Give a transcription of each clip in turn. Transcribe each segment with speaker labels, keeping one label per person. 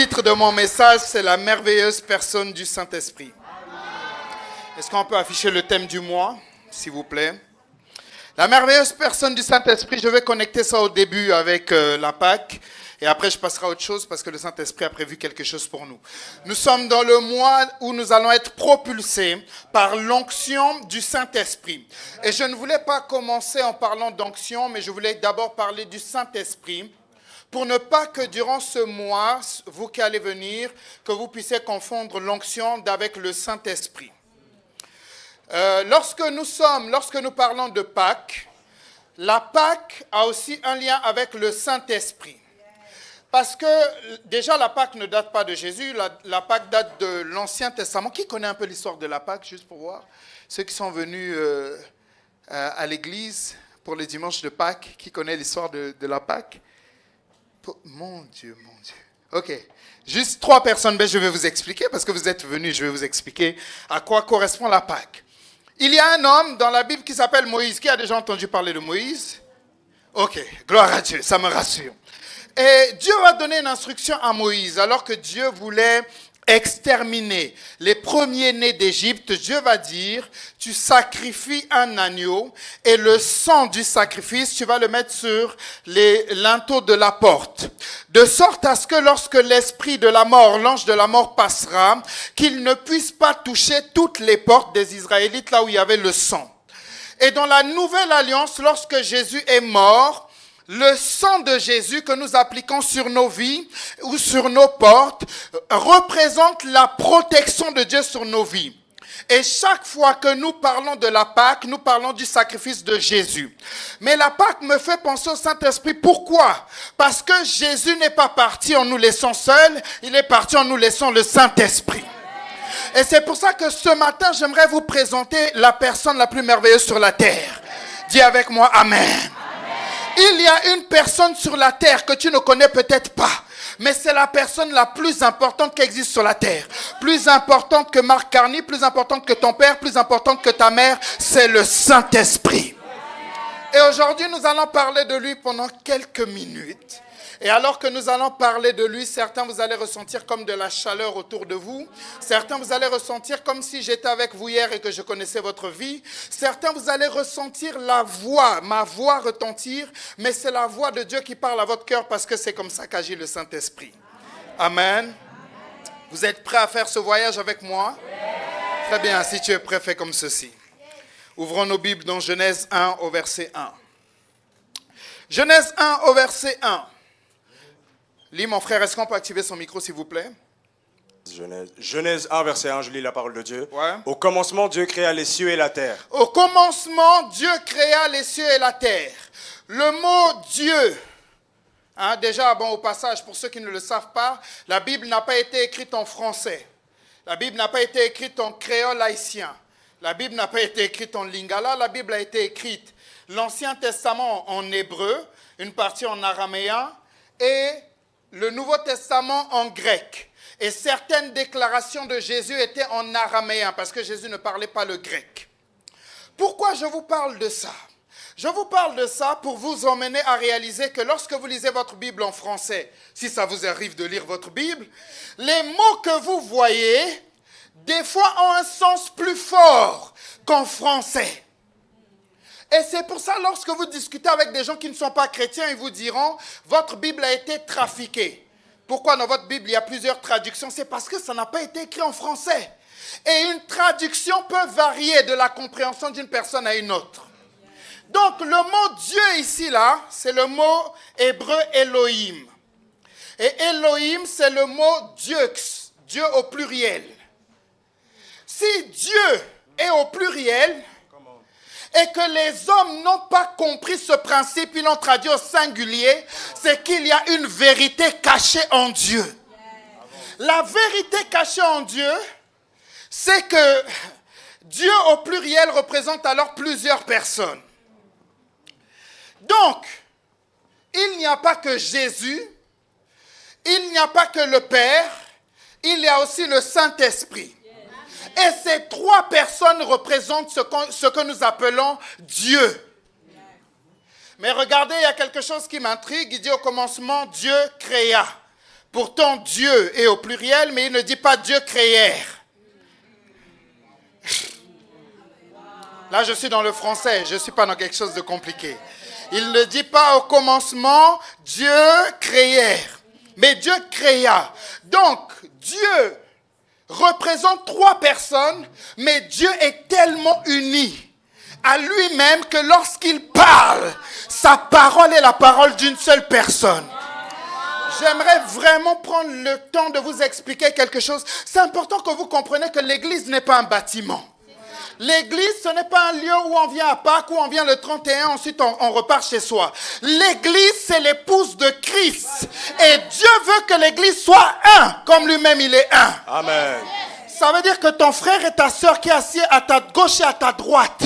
Speaker 1: titre de mon message, c'est la merveilleuse personne du Saint-Esprit. Est-ce qu'on peut afficher le thème du mois, s'il vous plaît? La merveilleuse personne du Saint-Esprit, je vais connecter ça au début avec la Pâque. Et après, je passerai à autre chose parce que le Saint-Esprit a prévu quelque chose pour nous. Nous sommes dans le mois où nous allons être propulsés par l'onction du Saint-Esprit. Et je ne voulais pas commencer en parlant d'onction, mais je voulais d'abord parler du Saint-Esprit pour ne pas que durant ce mois, vous qui allez venir, que vous puissiez confondre l'onction avec le Saint-Esprit. Lorsque nous parlons de Pâques, la Pâque a aussi un lien avec le Saint-Esprit. Parce que déjà la Pâque ne date pas de Jésus, la Pâque date de l'Ancien Testament. Qui connaît un peu l'histoire de la Pâque, juste pour voir? Ceux qui sont venus à l'église pour les dimanches de Pâques, qui connaît l'histoire de la Pâque? Mon Dieu. Ok, juste 3 personnes, mais je vais vous expliquer, parce que vous êtes venus, je vais vous expliquer à quoi correspond la Pâque. Il y a un homme dans la Bible qui s'appelle Moïse. Qui a déjà entendu parler de Moïse? Ok, gloire à Dieu, ça me rassure. Et Dieu va donner une instruction à Moïse, alors que Dieu voulait exterminer les premiers-nés d'Égypte. Dieu va dire, tu sacrifies un agneau et le sang du sacrifice, tu vas le mettre sur les linteaux de la porte. De sorte à ce que lorsque l'esprit de la mort, l'ange de la mort passera, qu'il ne puisse pas toucher toutes les portes des Israélites là où il y avait le sang. Et dans la nouvelle alliance, lorsque Jésus est mort, le sang de Jésus que nous appliquons sur nos vies ou sur nos portes représente la protection de Dieu sur nos vies. Et chaque fois que nous parlons de la Pâque, nous parlons du sacrifice de Jésus. Mais la Pâque me fait penser au Saint-Esprit. Pourquoi? Parce que Jésus n'est pas parti en nous laissant seuls, il est parti en nous laissant le Saint-Esprit. Et c'est pour ça que ce matin, j'aimerais vous présenter la personne la plus merveilleuse sur la terre. Dis avec moi, Amen. Il y a une personne sur la terre que tu ne connais peut-être pas, mais c'est la personne la plus importante qui existe sur la terre. Plus importante que Marc Carny, plus importante que ton père, plus importante que ta mère, c'est le Saint-Esprit. Et aujourd'hui, nous allons parler de lui pendant quelques minutes. Et alors que nous allons parler de lui, certains vous allez ressentir comme de la chaleur autour de vous. Certains vous allez ressentir comme si j'étais avec vous hier et que je connaissais votre vie. Certains vous allez ressentir ma voix retentir, mais c'est la voix de Dieu qui parle à votre cœur parce que c'est comme ça qu'agit le Saint-Esprit. Amen. Vous êtes prêts à faire ce voyage avec moi? Très bien, si tu es prêt, fais comme ceci. Ouvrons nos Bibles dans Genèse 1 au verset 1. Genèse 1 au verset 1. Lis, mon frère, est-ce qu'on peut activer son micro, s'il vous plaît?
Speaker 2: Genèse 1, verset 1, je lis la parole de Dieu.
Speaker 1: Ouais.
Speaker 2: Au commencement, Dieu créa les cieux et la terre.
Speaker 1: Au commencement, Dieu créa les cieux et la terre. Le mot Dieu, déjà, au passage, pour ceux qui ne le savent pas, la Bible n'a pas été écrite en français. La Bible n'a pas été écrite en créole haïtien. La Bible n'a pas été écrite en lingala. La Bible a été écrite, l'Ancien Testament en hébreu, une partie en araméen et le Nouveau Testament en grec. Et certaines déclarations de Jésus étaient en araméen parce que Jésus ne parlait pas le grec. Pourquoi je vous parle de ça? Je vous parle de ça pour vous emmener à réaliser que lorsque vous lisez votre Bible en français, si ça vous arrive de lire votre Bible, les mots que vous voyez, des fois ont un sens plus fort qu'en français. Et c'est pour ça, lorsque vous discutez avec des gens qui ne sont pas chrétiens, ils vous diront, votre Bible a été trafiquée. Pourquoi dans votre Bible, il y a plusieurs traductions? C'est parce que ça n'a pas été écrit en français. Et une traduction peut varier de la compréhension d'une personne à une autre. Donc, le mot Dieu ici, là, c'est le mot hébreu Elohim. Et Elohim, c'est le mot Dieux, Dieu au pluriel. Si Dieu est au pluriel, et que les hommes n'ont pas compris ce principe, ils l'ont traduit au singulier, c'est qu'il y a une vérité cachée en Dieu. La vérité cachée en Dieu, c'est que Dieu au pluriel représente alors plusieurs personnes. Donc, il n'y a pas que Jésus, il n'y a pas que le Père, il y a aussi le Saint-Esprit. Et ces 3 personnes représentent ce que nous appelons Dieu. Mais regardez, il y a quelque chose qui m'intrigue. Il dit au commencement, Dieu créa. Pourtant, Dieu est au pluriel, mais il ne dit pas Dieu créèrent. Là, je suis dans le français, je ne suis pas dans quelque chose de compliqué. Il ne dit pas au commencement, Dieu créèrent, mais Dieu créa. Donc, Dieu représente 3 personnes, mais Dieu est tellement uni à lui-même que lorsqu'il parle, sa parole est la parole d'une seule personne. J'aimerais vraiment prendre le temps de vous expliquer quelque chose. C'est important que vous compreniez que l'église n'est pas un bâtiment. L'église, ce n'est pas un lieu où on vient à Pâques, où on vient le 31, ensuite on repart chez soi. L'église, c'est l'épouse de Christ. Et Dieu veut que l'église soit un, comme lui-même il est un.
Speaker 2: Amen.
Speaker 1: Ça veut dire que ton frère et ta soeur qui est assis à ta gauche et à ta droite,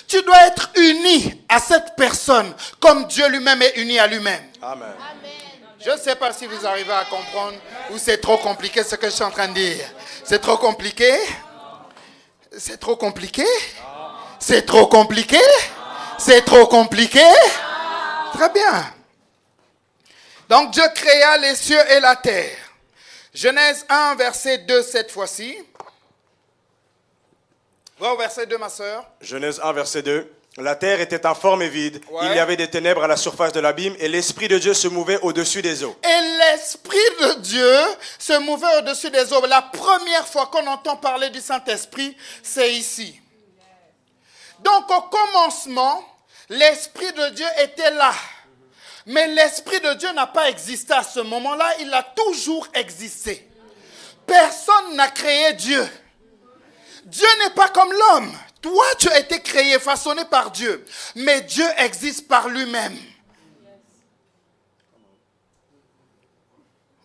Speaker 1: tu dois être uni à cette personne, comme Dieu lui-même est uni à lui-même.
Speaker 2: Amen.
Speaker 1: Je ne sais pas si vous arrivez à comprendre ou c'est trop compliqué ce que je suis en train de dire. C'est trop compliqué? C'est trop compliqué? C'est trop compliqué? C'est trop compliqué? Très bien. Donc Dieu créa les cieux et la terre. Genèse 1, verset 2 cette fois-ci. Va au verset 2, ma soeur.
Speaker 2: Genèse 1, verset 2. La terre était informe et vide.
Speaker 1: Ouais.
Speaker 2: Il y avait des ténèbres à la surface de l'abîme et l'Esprit de Dieu se mouvait au-dessus des eaux.
Speaker 1: Et l'Esprit de Dieu se mouvait au-dessus des eaux. La première fois qu'on entend parler du Saint-Esprit, c'est ici. Donc au commencement, l'Esprit de Dieu était là. Mais l'Esprit de Dieu n'a pas existé à ce moment-là, il a toujours existé. Personne n'a créé Dieu. Dieu n'est pas comme l'homme. Toi, tu as été créé, façonné par Dieu. Mais Dieu existe par lui-même.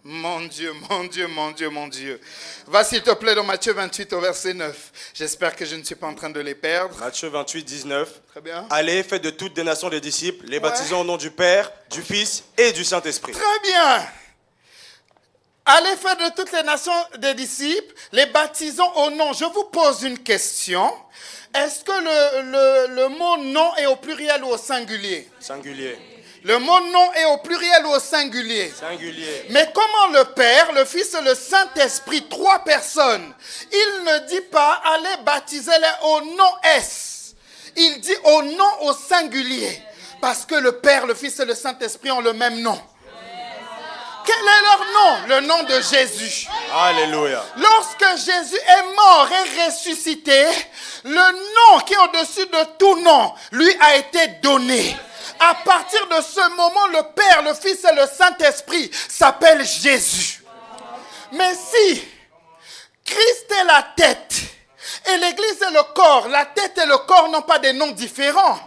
Speaker 1: Mon Dieu, mon Dieu, mon Dieu, mon Dieu. Va s'il te plaît dans Matthieu 28 au verset 9. J'espère que je ne suis pas en train de les perdre.
Speaker 2: Matthieu 28, 19.
Speaker 1: Très bien.
Speaker 2: Allez, faites de toutes des nations des disciples, les baptisons au nom du Père, du Fils et du Saint-Esprit.
Speaker 1: Très bien. Allez faire de toutes les nations des disciples, les baptisons au nom. Je vous pose une question. Est-ce que le mot nom est au pluriel ou au singulier?
Speaker 2: Singulier.
Speaker 1: Le mot nom est au pluriel ou au singulier?
Speaker 2: Singulier.
Speaker 1: Mais comment le Père, le Fils et le Saint-Esprit, 3 personnes, il ne dit pas allez baptiser-les au nom S. Il dit au nom au singulier. Parce que le Père, le Fils et le Saint-Esprit ont le même nom. Quel est leur nom? Le nom de Jésus.
Speaker 2: Alléluia.
Speaker 1: Lorsque Jésus est mort et ressuscité, le nom qui est au-dessus de tout nom lui a été donné. À partir de ce moment, le Père, le Fils et le Saint-Esprit s'appellent Jésus. Mais si Christ est la tête et l'Église est le corps, la tête et le corps n'ont pas des noms différents.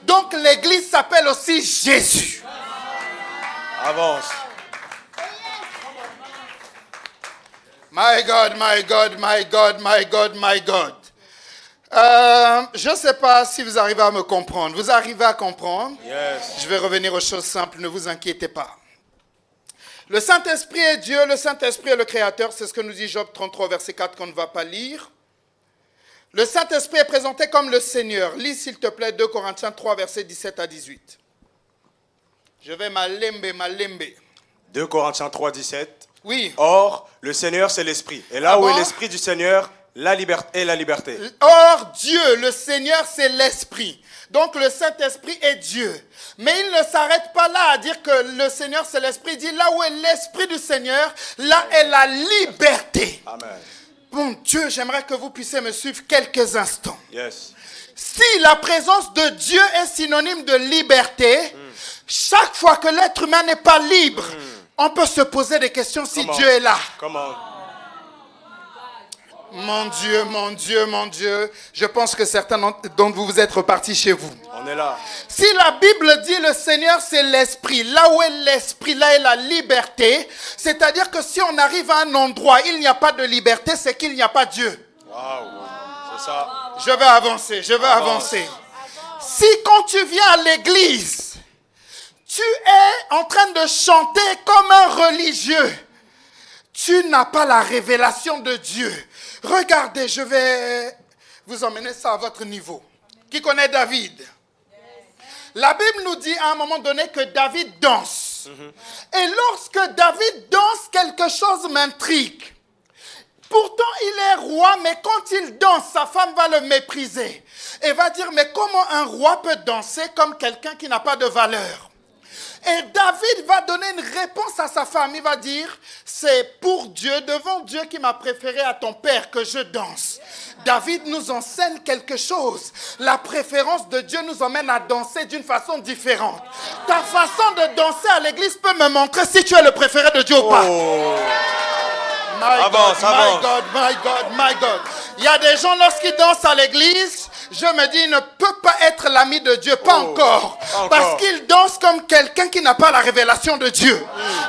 Speaker 1: Donc l'Église s'appelle aussi Jésus.
Speaker 2: Avance.
Speaker 1: My God, my God, my God, my God, my God. Je ne sais pas si vous arrivez à me comprendre. Vous arrivez à comprendre?
Speaker 2: Yes.
Speaker 1: Je vais revenir aux choses simples, ne vous inquiétez pas. Le Saint-Esprit est Dieu, le Saint-Esprit est le Créateur. C'est ce que nous dit Job 33, verset 4, qu'on ne va pas lire. Le Saint-Esprit est présenté comme le Seigneur. Lis s'il te plaît 2 Corinthiens 3, verset 17 à 18. Je vais malembe.
Speaker 2: 2 Corinthiens 3, 17.
Speaker 1: Oui.
Speaker 2: Or, le Seigneur, c'est l'Esprit. Et là où est l'Esprit du Seigneur, la liberté est la liberté.
Speaker 1: Or, Dieu, le Seigneur, c'est l'Esprit. Donc, le Saint-Esprit est Dieu. Mais il ne s'arrête pas là à dire que le Seigneur, c'est l'Esprit. Il dit, là où est l'Esprit du Seigneur, là est la liberté.
Speaker 2: Amen.
Speaker 1: Bon Dieu, j'aimerais que vous puissiez me suivre quelques instants.
Speaker 2: Yes.
Speaker 1: Si la présence de Dieu est synonyme de liberté, chaque fois que l'être humain n'est pas libre, on peut se poser des questions si
Speaker 2: Comment?
Speaker 1: Dieu est là.
Speaker 2: Comment?
Speaker 1: Mon Dieu, mon Dieu, mon Dieu. Je pense que certains d'entre vous êtes repartis chez vous.
Speaker 2: On est là.
Speaker 1: Si la Bible dit le Seigneur c'est l'Esprit, là où est l'Esprit, là est la liberté, c'est-à-dire que si on arrive à un endroit, il n'y a pas de liberté, c'est qu'il n'y a pas Dieu.
Speaker 2: Waouh. C'est ça.
Speaker 1: Je vais avancer. Si quand tu viens à l'église, tu es en train de chanter comme un religieux, tu n'as pas la révélation de Dieu. Regardez, je vais vous emmener ça à votre niveau. Qui connaît David? La Bible nous dit à un moment donné que David danse. danse. Et lorsque David danse, quelque chose m'intrigue. Pourtant, il est roi, mais quand il danse, sa femme va le mépriser. Et va dire, mais comment un roi peut danser comme quelqu'un qui n'a pas de valeur? Et David va donner une réponse à sa femme. Il va dire, c'est pour Dieu, devant Dieu qui m'a préféré à ton père que je danse. David nous enseigne quelque chose. La préférence de Dieu nous emmène à danser d'une façon différente. Ta façon de danser à l'église peut me montrer si tu es le préféré de Dieu ou pas. My God. Il y a des gens, lorsqu'ils dansent à l'église, je me dis, il ne peut pas être l'ami de Dieu, pas encore. Parce qu'il danse comme quelqu'un qui n'a pas la révélation de Dieu.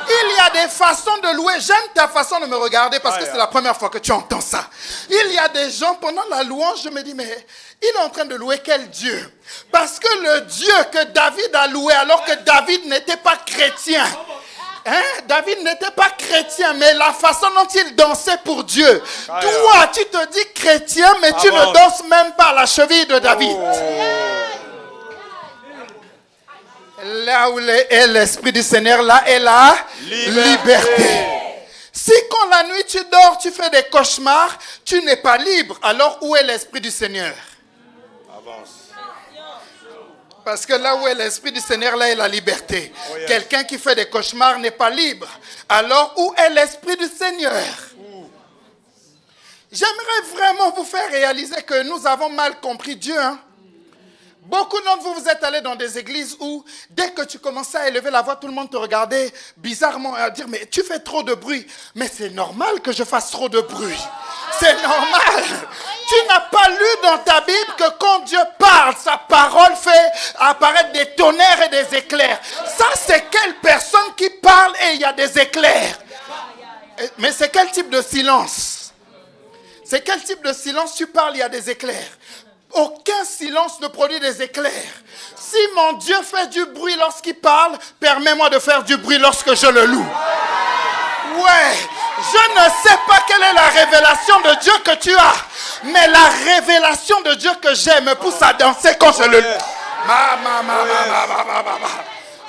Speaker 1: Il y a des façons de louer. J'aime ta façon de me regarder parce que c'est la première fois que tu entends ça. Il y a des gens, pendant la louange, je me dis, mais il est en train de louer quel Dieu? Parce que le Dieu que David a loué, alors que David n'était pas chrétien, David n'était pas chrétien, mais la façon dont il dansait pour Dieu. Toi, tu te dis chrétien, mais tu ne danses même pas à la cheville de David. Là où est l'Esprit du Seigneur, là est la liberté. Si quand la nuit tu dors, tu fais des cauchemars, tu n'es pas libre, alors où est l'Esprit du Seigneur?
Speaker 2: Avance.
Speaker 1: Parce que là où est l'Esprit du Seigneur, là est la liberté. Quelqu'un qui fait des cauchemars n'est pas libre. Alors où est l'Esprit du Seigneur? J'aimerais vraiment vous faire réaliser que nous avons mal compris Dieu. Beaucoup d'entre vous, vous êtes allés dans des églises où, dès que tu commençais à élever la voix, tout le monde te regardait bizarrement à dire, mais tu fais trop de bruit. Mais c'est normal que je fasse trop de bruit. C'est normal. Tu n'as pas lu dans ta Bible que quand Dieu parle, sa parole fait apparaître des tonnerres et des éclairs. Ça, c'est quelle personne qui parle et il y a des éclairs? Mais c'est quel type de silence? C'est quel type de silence tu parles, il y a des éclairs? Aucun silence ne produit des éclairs. Si mon Dieu fait du bruit lorsqu'il parle, permets-moi de faire du bruit lorsque je le loue. Ouais, je ne sais pas quelle est la révélation de Dieu que tu as, mais la révélation de Dieu que j'ai me pousse à danser quand je le loue.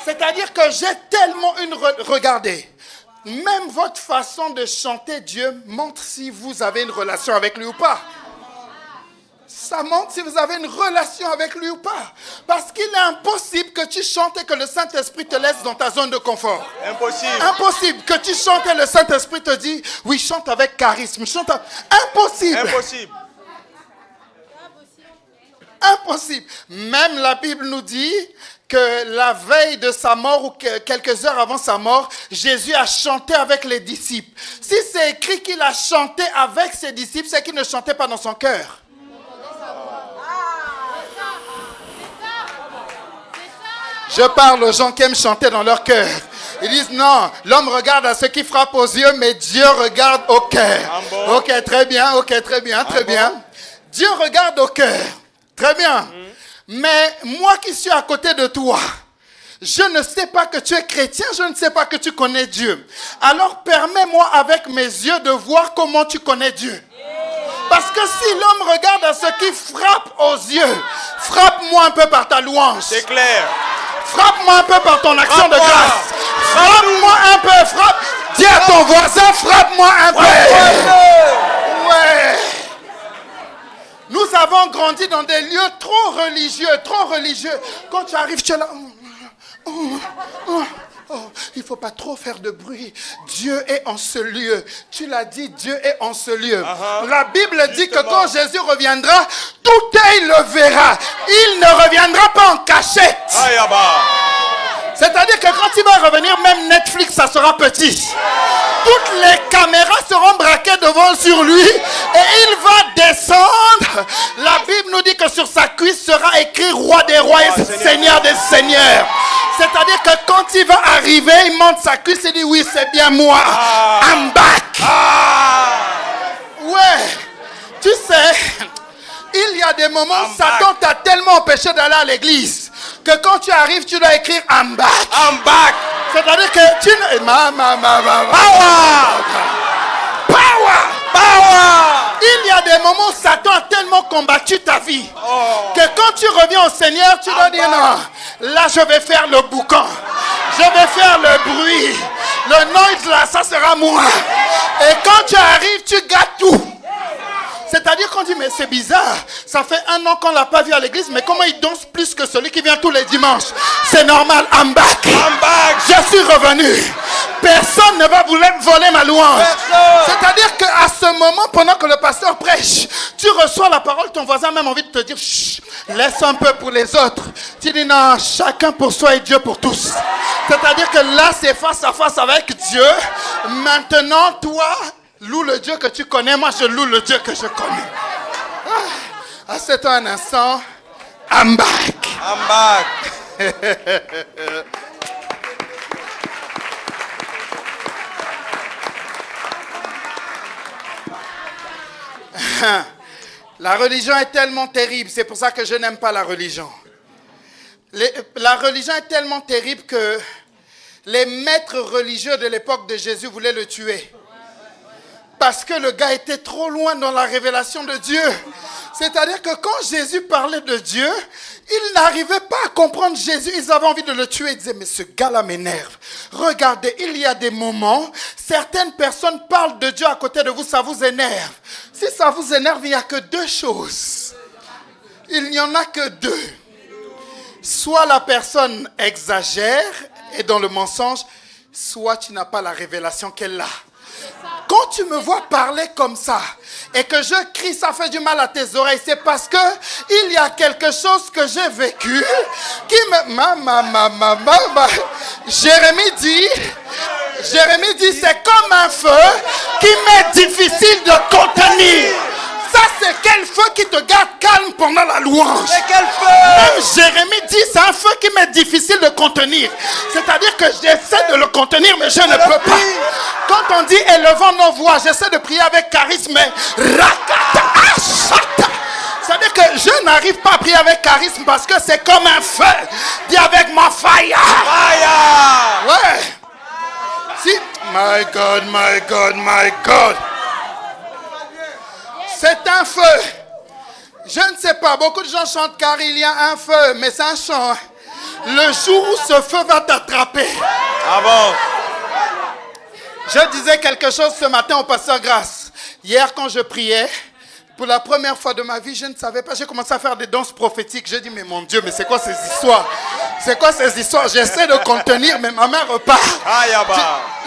Speaker 1: C'est-à-dire que j'ai tellement une... Regardez, même votre façon de chanter Dieu montre si vous avez une relation avec lui ou pas. Ça montre si vous avez une relation avec lui ou pas. Parce qu'il est impossible que tu chantes et que le Saint-Esprit te laisse dans ta zone de confort.
Speaker 2: Impossible.
Speaker 1: Impossible que tu chantes et le Saint-Esprit te dit, oui, chante avec charisme. Impossible.
Speaker 2: Impossible.
Speaker 1: Impossible. Même la Bible nous dit que la veille de sa mort ou quelques heures avant sa mort, Jésus a chanté avec les disciples. Si c'est écrit qu'il a chanté avec ses disciples, c'est qu'il ne chantait pas dans son cœur. Je parle aux gens qui aiment chanter dans leur cœur. Ils disent non, l'homme regarde à ce qui frappe aux yeux, mais Dieu regarde au cœur. Ok, très bien, très bien. Dieu regarde au cœur. Très bien. Mais moi qui suis à côté de toi, je ne sais pas que tu es chrétien, je ne sais pas que tu connais Dieu. Alors permets-moi avec mes yeux de voir comment tu connais Dieu. Parce que si l'homme regarde à ce qui frappe aux yeux, frappe-moi un peu par ta louange.
Speaker 2: C'est clair.
Speaker 1: Frappe-moi un peu par ton action de grâce. Frappe-moi un peu, frappe. Dis à ton voisin, frappe-moi un peu. Ouais. Nous avons grandi dans des lieux trop religieux. Quand tu arrives, tu es là. Il ne faut pas trop faire de bruit. Dieu est en ce lieu. Tu l'as dit, Dieu est en ce lieu. La Bible dit que quand Jésus reviendra, tout œil le verra. Il ne reviendra pas en cachette. C'est-à-dire que quand il va revenir, même Netflix, ça sera petit. Toutes les caméras seront braquées devant sur lui et il va descendre. La Bible nous dit que sur sa cuisse sera écrit Roi des rois et Seigneur des seigneurs. C'est-à-dire que quand il va arriver, il monte sa cuisse et dit oui, c'est bien moi. I'm back. Ouais, tu sais, il y a des moments où Satan t'a tellement empêché d'aller à l'église que quand tu arrives, tu dois écrire I'm back.
Speaker 2: I'm back.
Speaker 1: C'est-à-dire que tu ne... Power. Il y a des moments où Satan a tellement combattu ta vie que quand tu reviens au Seigneur, tu dois dire non, là je vais faire le boucan. Je vais faire le bruit. Le noise là, ça sera moi. Et quand tu arrives, tu gâtes tout. C'est-à-dire qu'on dit, mais c'est bizarre. Ça fait 1 an qu'on ne l'a pas vu à l'église, mais comment il danse plus que celui qui vient tous les dimanches? C'est normal, I'm back.
Speaker 2: I'm back.
Speaker 1: Je suis revenu. Personne ne va vouloir voler ma louange. C'est-à-dire qu'à ce moment, pendant que le pasteur prêche, tu reçois la parole, ton voisin a même envie de te dire, chut, laisse un peu pour les autres. Tu dis, non, chacun pour soi et Dieu pour tous. C'est-à-dire que là, c'est face à face avec Dieu. Maintenant, toi, loue le Dieu que tu connais, moi je loue le Dieu que je connais. Assieds-toi un instant. I'm back.
Speaker 2: I'm back.
Speaker 1: La religion est tellement terrible, c'est pour ça que je n'aime pas la religion. La religion est tellement terrible que les maîtres religieux de l'époque de Jésus voulaient le tuer. Parce que le gars était trop loin dans la révélation de Dieu. C'est-à-dire que quand Jésus parlait de Dieu, ils n'arrivaient pas à comprendre Jésus. Ils avaient envie de le tuer. Ils disaient, mais ce gars-là m'énerve. Regardez, il y a des moments, certaines personnes parlent de Dieu à côté de vous, ça vous énerve. Si ça vous énerve, il n'y a que 2 choses. Il n'y en a que 2. Soit la personne exagère et dans le mensonge, soit tu n'as pas la révélation qu'elle a. Quand tu me vois parler comme ça et que je crie, ça fait du mal à tes oreilles, c'est parce que il y a quelque chose que j'ai vécu qui me... Jérémie dit, c'est comme un feu qui m'est difficile de contenir. Ça, c'est quel feu qui te garde calme pendant la louange.
Speaker 2: C'est quel feu?
Speaker 1: Même Jérémie dit, c'est un feu qui m'est difficile de contenir. C'est-à-dire que j'essaie de le contenir, mais je ne peux pas. Quand on dit élevons nos voix, j'essaie de prier avec charisme, mais c'est-à-dire que je n'arrive pas à prier avec charisme parce que c'est comme un feu. Dis avec ma fire.
Speaker 2: Fire.
Speaker 1: Ouais. Si. My God, my God, my God. C'est un feu. Je ne sais pas, beaucoup de gens chantent car il y a un feu, mais c'est un chant. Le jour où ce feu va t'attraper.
Speaker 2: Ah bon?
Speaker 1: Je disais quelque chose ce matin au pasteur Grasse. Hier, quand je priais, pour la première fois de ma vie, je ne savais pas. J'ai commencé à faire des danses prophétiques. J'ai dit, mais mon Dieu, mais c'est quoi ces histoires? C'est quoi ces histoires? J'essaie de contenir, mais ma main repart.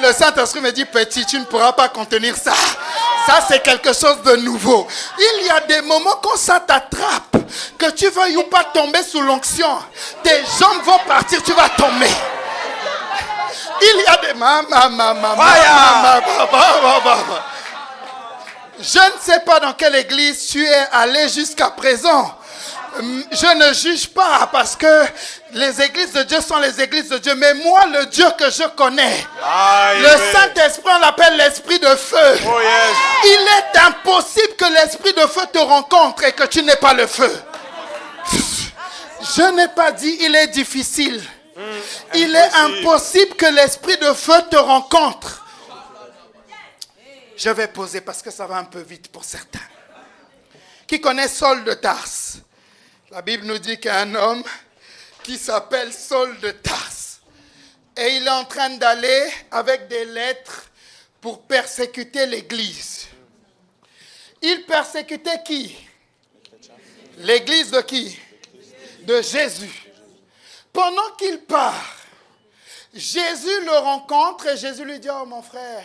Speaker 1: Le Saint-Esprit me dit, petit, tu ne pourras pas contenir ça. Ça, c'est quelque chose de nouveau. Il y a des moments quand ça t'attrape, que tu veuilles ou pas tomber sous l'onction. Tes jambes vont partir, tu vas tomber. Il y a des... Je ne sais pas dans quelle église tu es allé jusqu'à présent. Je ne juge pas parce que les églises de Dieu sont les églises de Dieu. Mais moi, le Dieu que je connais, le Saint-Esprit, on l'appelle l'Esprit de feu.
Speaker 2: Oh yes.
Speaker 1: Il est impossible que l'Esprit de feu te rencontre et que tu n'aies pas le feu. Je n'ai pas dit il est difficile. Il est impossible que l'Esprit de feu te rencontre. Je vais poser parce que ça va un peu vite pour certains. Qui connaît Saul de Tarse? La Bible nous dit qu'il y a un homme qui s'appelle Saul de Tarse. Et il est en train d'aller avec des lettres pour persécuter l'église. Il persécutait qui? L'église de qui? De Jésus. Pendant qu'il part, Jésus le rencontre et Jésus lui dit, oh mon frère,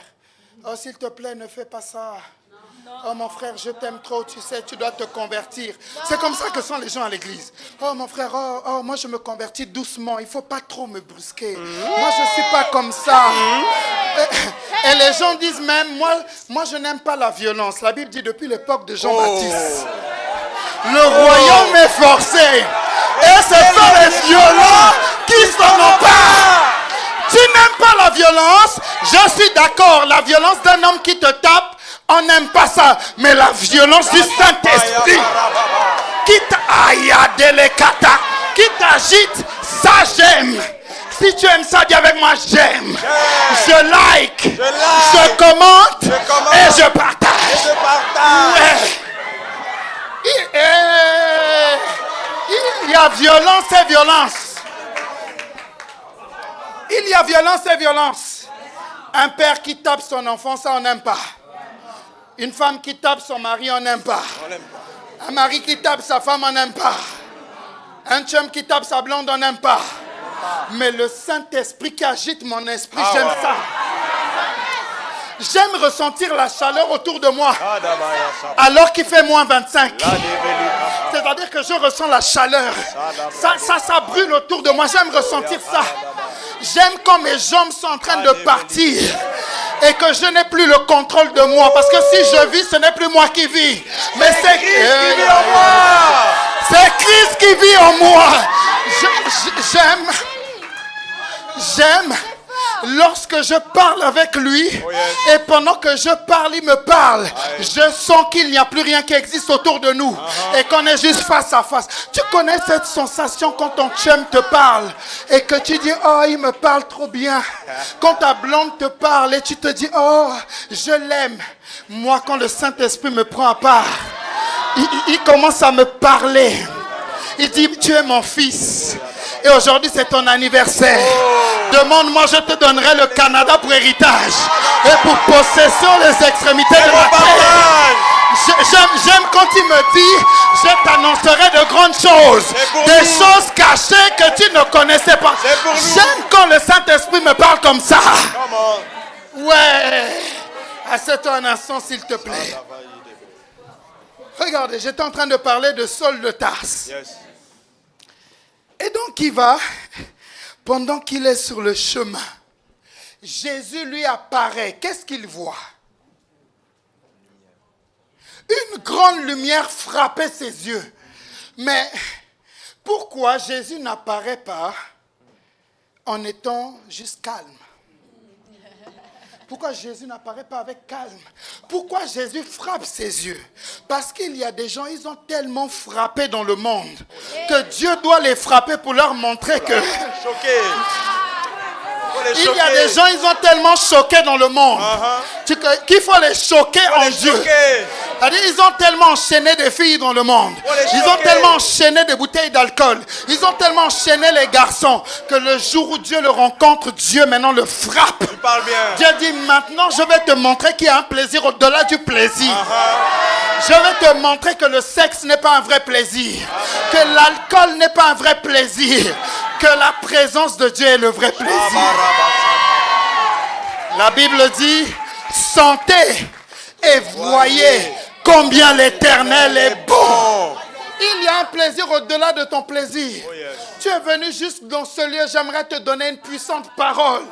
Speaker 1: oh s'il te plaît, ne fais pas ça. Oh mon frère, je t'aime trop, tu sais, tu dois te convertir. C'est comme ça que sont les gens à l'église. Oh mon frère, moi je me convertis doucement, il ne faut pas trop me brusquer. Moi je ne suis pas comme ça. Et les gens disent même, moi je n'aime pas la violence. La Bible dit depuis l'époque de Jean-Baptiste, le royaume est forcé. Et ce sont les violents qui s'en emparent. Tu n'aimes pas la violence, je suis d'accord. La violence d'un homme qui te tape, on n'aime pas ça. Mais la violence du Saint-Esprit qui t'agite, ça j'aime. Si tu aimes ça, dis avec moi, j'aime. Je like. Je commente. Et je partage. Il y a violence et violence. Il y a violence et violence. Un père qui tape son enfant, ça on n'aime pas. Une femme qui tape son mari, on n'aime pas. Un mari qui tape sa femme, on n'aime pas. Un chum qui tape sa blonde, on n'aime pas. Mais le Saint-Esprit qui agite mon esprit, j'aime ça. J'aime ressentir la chaleur autour de moi. Alors qu'il fait moins 25. C'est-à-dire que je ressens la chaleur. Ça brûle autour de moi. J'aime ressentir ça. J'aime quand mes jambes sont en train de partir. Et que je n'ai plus le contrôle de moi. Parce que si je vis, ce n'est plus moi qui vis. Mais c'est Christ qui vit en moi. C'est Christ qui vit en moi. J'aime lorsque je parle avec lui et pendant que je parle, il me parle. Je sens qu'il n'y a plus rien qui existe autour de nous et qu'on est juste face à face. Tu connais cette sensation quand ton chum te parle et que tu dis, oh, il me parle trop bien. Quand ta blonde te parle et tu te dis, oh, je l'aime. Moi, quand le Saint-Esprit me prend à part, il commence à me parler. Il dit, tu es mon fils. Et aujourd'hui, c'est ton anniversaire. Demande-moi, je te donnerai le Canada pour héritage. Et pour possession les extrémités de la terre. J'aime quand il me dit, je t'annoncerai de grandes choses. Des choses cachées que tu ne connaissais pas. J'aime quand le Saint-Esprit me parle comme ça. Ouais. Assieds-toi un instant, s'il te plaît. Regardez, j'étais en train de parler de Saul de Tarse. Et donc il va, pendant qu'il est sur le chemin, Jésus lui apparaît. Qu'est-ce qu'il voit? Une grande lumière frappait ses yeux. Mais pourquoi Jésus n'apparaît pas en étant juste calme? Pourquoi Jésus n'apparaît pas avec calme? Pourquoi Jésus frappe ses yeux? Parce qu'il y a des gens, ils ont tellement frappé dans le monde que Dieu doit les frapper pour leur montrer que... Il y a des gens, ils ont tellement choqué dans le monde qu'il faut les choquer en Dieu. C'est-à-dire, ils ont tellement enchaîné des filles dans le monde. Ils ont tellement enchaîné des bouteilles d'alcool. Ils ont tellement enchaîné les garçons que le jour où Dieu le rencontre, Dieu maintenant le frappe. Dieu dit, maintenant je vais te montrer qu'il y a un plaisir au-delà du plaisir. Je vais te montrer que le sexe n'est pas un vrai plaisir. Que l'alcool n'est pas un vrai plaisir. Que la présence de Dieu est le vrai plaisir. La Bible dit, sentez et voyez combien l'Éternel est bon. Il y a un plaisir au-delà de ton plaisir. Tu es venu juste dans ce lieu, j'aimerais te donner une puissante parole.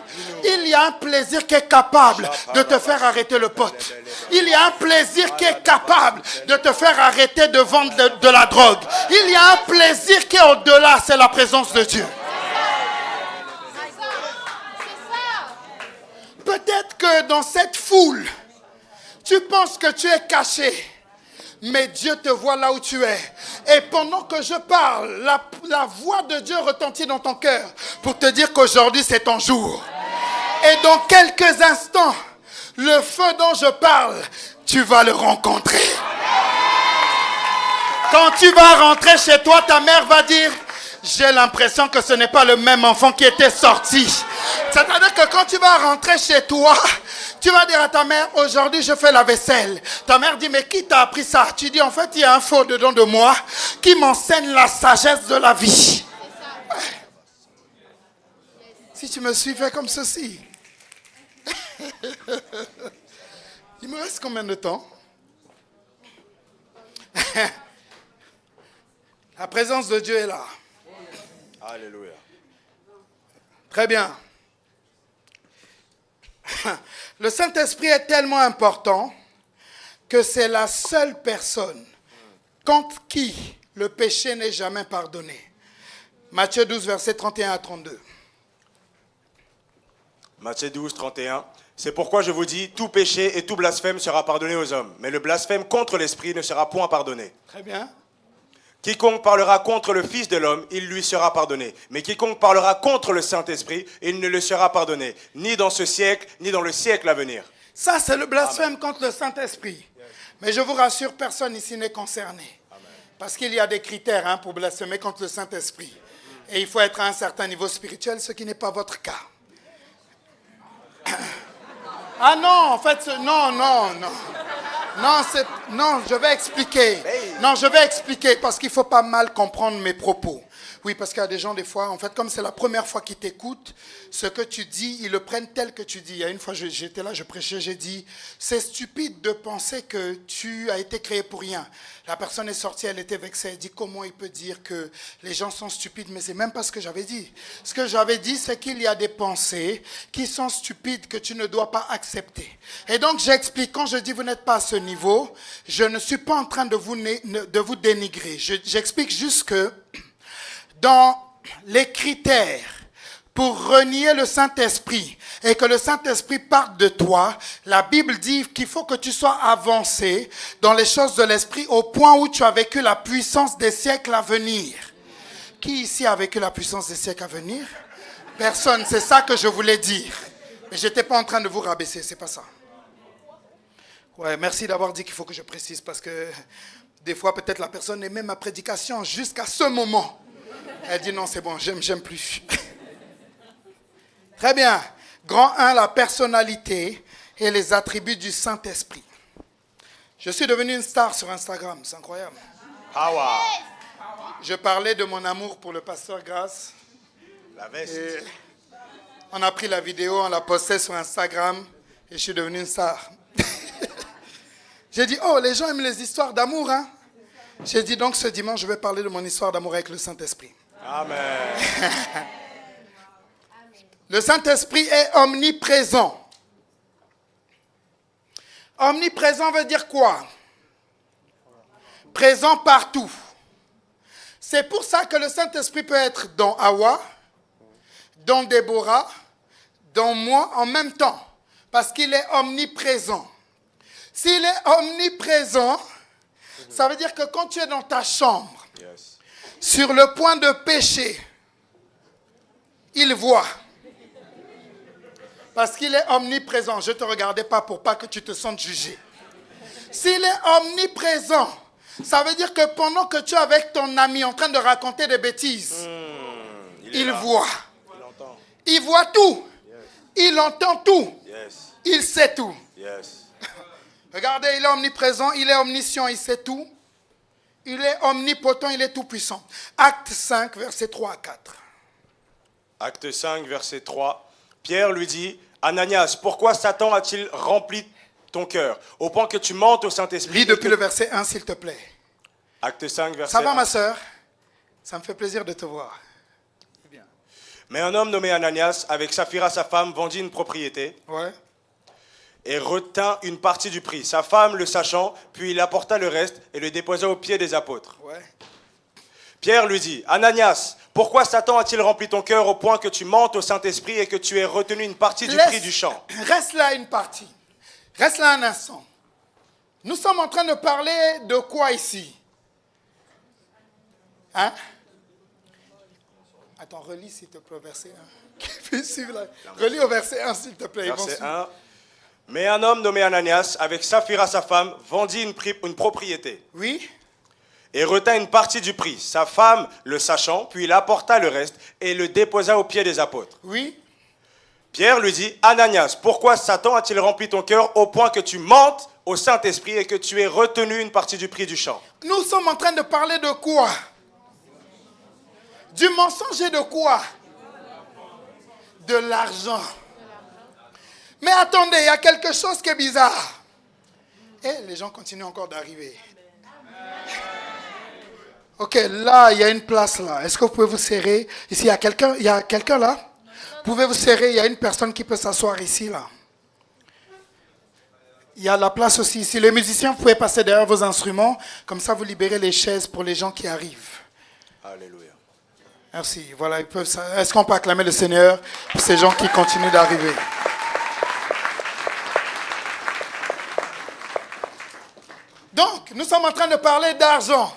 Speaker 1: Il y a un plaisir qui est capable de te faire arrêter le pote. Il y a un plaisir qui est capable de te faire arrêter de vendre de la drogue. Il y a un plaisir qui est au-delà, c'est la présence de Dieu. Peut-être que dans cette foule, tu penses que tu es caché. Mais Dieu te voit là où tu es. Et pendant que je parle, la voix de Dieu retentit dans ton cœur pour te dire qu'aujourd'hui c'est ton jour. Et dans quelques instants, le feu dont je parle, tu vas le rencontrer. Quand tu vas rentrer chez toi, ta mère va dire, j'ai l'impression que ce n'est pas le même enfant qui était sorti. C'est-à-dire que quand tu vas rentrer chez toi, tu vas dire à ta mère, aujourd'hui je fais la vaisselle. Ta mère dit, mais qui t'a appris ça? Tu dis, en fait, il y a un faux dedans de moi qui m'enseigne la sagesse de la vie. Si tu me suis, fais comme ceci. Il me reste combien de temps? La présence de Dieu est là.
Speaker 2: Alléluia.
Speaker 1: Très bien. Le Saint-Esprit est tellement important que c'est la seule personne contre qui le péché n'est jamais pardonné. Matthieu 12, versets 31 à 32.
Speaker 2: Matthieu 12, 31. C'est pourquoi je vous dis, tout péché et tout blasphème sera pardonné aux hommes, mais le blasphème contre l'Esprit ne sera point pardonné.
Speaker 1: Très bien.
Speaker 2: Quiconque parlera contre le Fils de l'homme, il lui sera pardonné. Mais quiconque parlera contre le Saint-Esprit, il ne le sera pardonné, ni dans ce siècle, ni dans le siècle à venir.
Speaker 1: Ça, c'est le blasphème contre le Saint-Esprit. Mais je vous rassure, personne ici n'est concerné. Parce qu'il y a des critères pour blasphémer contre le Saint-Esprit. Et il faut être à un certain niveau spirituel, ce qui n'est pas votre cas. Ah non, en fait, non. Non, je vais expliquer. Non, je vais expliquer parce qu'il ne faut pas mal comprendre mes propos. Oui, parce qu'il y a des gens, des fois, en fait, comme c'est la première fois qu'ils t'écoutent, ce que tu dis, ils le prennent tel que tu dis. Il y a une fois, j'étais là, je prêchais, j'ai dit, c'est stupide de penser que tu as été créé pour rien. La personne est sortie, elle était vexée, elle dit, comment il peut dire que les gens sont stupides? Mais c'est même pas ce que j'avais dit. Ce que j'avais dit, c'est qu'il y a des pensées qui sont stupides que tu ne dois pas accepter. Et donc, j'explique, quand je dis, vous n'êtes pas à ce niveau, je ne suis pas en train de vous dénigrer. J'explique juste que dans les critères pour renier le Saint-Esprit et que le Saint-Esprit parte de toi, la Bible dit qu'il faut que tu sois avancé dans les choses de l'Esprit au point où tu as vécu la puissance des siècles à venir. Qui ici a vécu la puissance des siècles à venir? Personne, c'est ça que je voulais dire. Mais je n'étais pas en train de vous rabaisser, c'est pas ça. Ouais, merci d'avoir dit qu'il faut que je précise parce que des fois peut-être la personne aimait ma prédication jusqu'à ce moment. Elle dit non, c'est bon, j'aime plus. Très bien. Grand 1, la personnalité et les attributs du Saint-Esprit. Je suis devenu une star sur Instagram, c'est incroyable.
Speaker 2: Power.
Speaker 1: Je parlais de mon amour pour le pasteur Grace.
Speaker 2: La veste.
Speaker 1: Et on a pris la vidéo, on l'a postée sur Instagram et je suis devenu une star. J'ai dit, oh, les gens aiment les histoires d'amour, hein? J'ai dit donc ce dimanche, je vais parler de mon histoire d'amour avec le Saint-Esprit.
Speaker 2: Amen.
Speaker 1: Le Saint-Esprit est omniprésent. Omniprésent veut dire quoi? Présent partout. C'est pour ça que le Saint-Esprit peut être dans Hawa, dans Déborah, dans moi en même temps. Parce qu'il est omniprésent. S'il est omniprésent, ça veut dire que quand tu es dans ta chambre,
Speaker 2: Yes.
Speaker 1: sur le point de pécher, il voit. Parce qu'il est omniprésent. Je ne te regardais pas pour pas que tu te sentes jugé. S'il est omniprésent, ça veut dire que pendant que tu es avec ton ami en train de raconter des bêtises, il voit.
Speaker 2: Il entend.
Speaker 1: Il voit tout.
Speaker 2: Yes.
Speaker 1: Il entend tout.
Speaker 2: Yes.
Speaker 1: Il sait tout.
Speaker 2: Yes.
Speaker 1: Regardez, il est omniprésent, il est omniscient, il sait tout. Il est omnipotent, il est tout puissant. Acte 5, versets 3 à 4.
Speaker 2: Acte 5, verset 3. Pierre lui dit, Ananias, pourquoi Satan a-t-il rempli ton cœur au point que tu mentes au Saint-Esprit?
Speaker 1: Lis depuis le verset 1, s'il te plaît.
Speaker 2: Acte 5, verset
Speaker 1: Ça va,
Speaker 2: 1.
Speaker 1: ma sœur? Ça me fait plaisir de te voir. Bien.
Speaker 2: Mais un homme nommé Ananias, avec Saphira sa femme, vendit une propriété
Speaker 1: Ouais.
Speaker 2: et retint une partie du prix. Sa femme le sachant, puis il apporta le reste et le déposa aux pieds des apôtres.
Speaker 1: Ouais.
Speaker 2: Pierre lui dit, Ananias, pourquoi Satan a-t-il rempli ton cœur au point que tu mentes au Saint-Esprit et que tu aies retenu une partie du prix du champ?
Speaker 1: Reste là une partie. Reste là un instant. Nous sommes en train de parler de quoi ici? Hein? Attends, relis s'il te plaît, verset 1. Qui peut suivre là? Relis au verset 1 s'il te plaît. Ils vont
Speaker 2: Verset
Speaker 1: suivre.
Speaker 2: 1. Mais un homme nommé Ananias, avec Saphira sa femme, vendit une propriété
Speaker 1: Oui?
Speaker 2: et retint une partie du prix. Sa femme le sachant, puis il apporta le reste et le déposa aux pieds des apôtres.
Speaker 1: Oui?
Speaker 2: Pierre lui dit, Ananias, pourquoi Satan a-t-il rempli ton cœur au point que tu mentes au Saint-Esprit et que tu aies retenu une partie du prix du champ?
Speaker 1: Nous sommes en train de parler de quoi? Du mensonge et de quoi? De l'argent. Mais attendez, il y a quelque chose qui est bizarre. Et les gens continuent encore d'arriver. Ok, là, il y a une place là. Est-ce que vous pouvez vous serrer? Ici, il y a quelqu'un là? Vous pouvez vous serrer, il y a une personne qui peut s'asseoir ici là. Il y a la place aussi ici. Les musiciens, vous pouvez passer derrière vos instruments. Comme ça, vous libérez les chaises pour les gens qui arrivent.
Speaker 2: Alléluia.
Speaker 1: Merci. Voilà, est-ce qu'on peut acclamer le Seigneur pour ces gens qui continuent d'arriver? Donc, nous sommes en train de parler d'argent,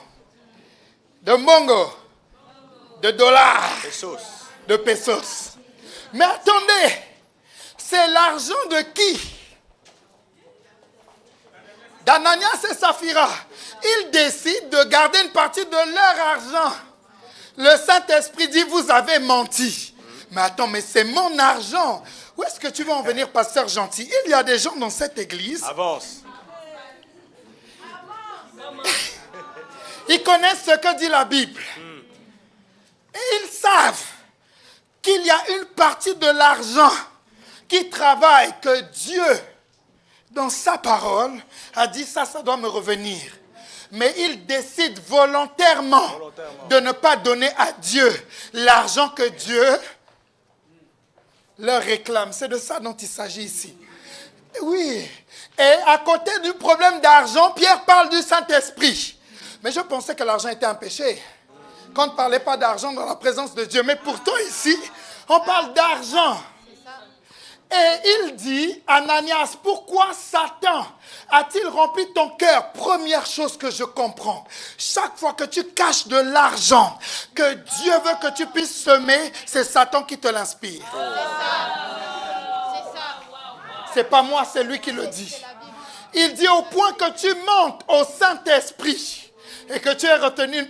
Speaker 1: de mongo, de dollars,
Speaker 2: Pesos.
Speaker 1: de pesos. Mais attendez, c'est l'argent de qui? D'Ananias et Saphira. Ils décident de garder une partie de leur argent. Le Saint-Esprit dit, vous avez menti. Mais attends, mais c'est mon argent. Où est-ce que tu veux en venir, pasteur gentil? Il y a des gens dans cette église.
Speaker 2: Avance.
Speaker 1: Ils connaissent ce que dit la Bible. Et ils savent qu'il y a une partie de l'argent qui travaille, que Dieu, dans sa parole, a dit ça doit me revenir. Mais ils décident volontairement de ne pas donner à Dieu l'argent que Dieu leur réclame. C'est de ça dont il s'agit ici. Oui. Et à côté du problème d'argent, Pierre parle du Saint-Esprit. Mais je pensais que l'argent était un péché. Qu'on ne parlait pas d'argent dans la présence de Dieu. Mais pourtant ici, on parle d'argent. Et il dit, Ananias, pourquoi Satan a-t-il rempli ton cœur? Première chose que je comprends, chaque fois que tu caches de l'argent, que Dieu veut que tu puisses semer, c'est Satan qui te l'inspire. C'est pas moi, c'est lui qui le dit. Il dit au point que tu montes au Saint-Esprit et que tu aies retenu une...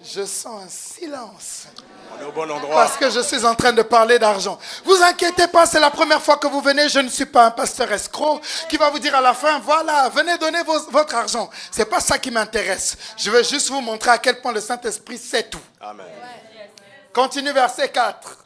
Speaker 1: Je sens un silence.
Speaker 2: On est au bon endroit.
Speaker 1: Parce que je suis en train de parler d'argent. Vous inquiétez pas, c'est la première fois que vous venez. Je ne suis pas un pasteur escroc qui va vous dire à la fin, voilà, venez donner votre argent. C'est pas ça qui m'intéresse. Je veux juste vous montrer à quel point le Saint-Esprit sait tout.
Speaker 2: Amen.
Speaker 1: Continue verset 4.